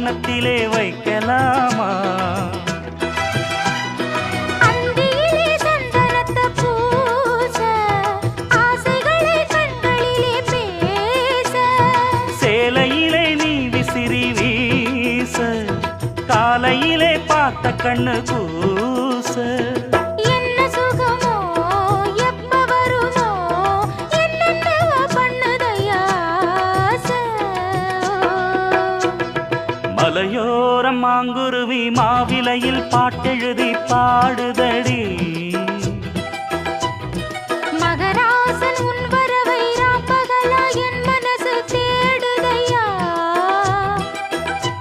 கன்னத்திலே வைக்கலாமா? அந்தியிலே சந்தனத்தை பூச, ஆசைகளை கண்களிலே பேச, சேலையிலே நீ விசிறி வீச, காலையிலே பார்த்த கண்ணு கூச. என்ன சுகமோ எப்ப வருமோ என்னென்னவோ பண்ணுதையா ஆசை. மலையோரம் மாங்குருவி மாவிலையில் பாட்டெழுதி பாடுதடி. மகராசன்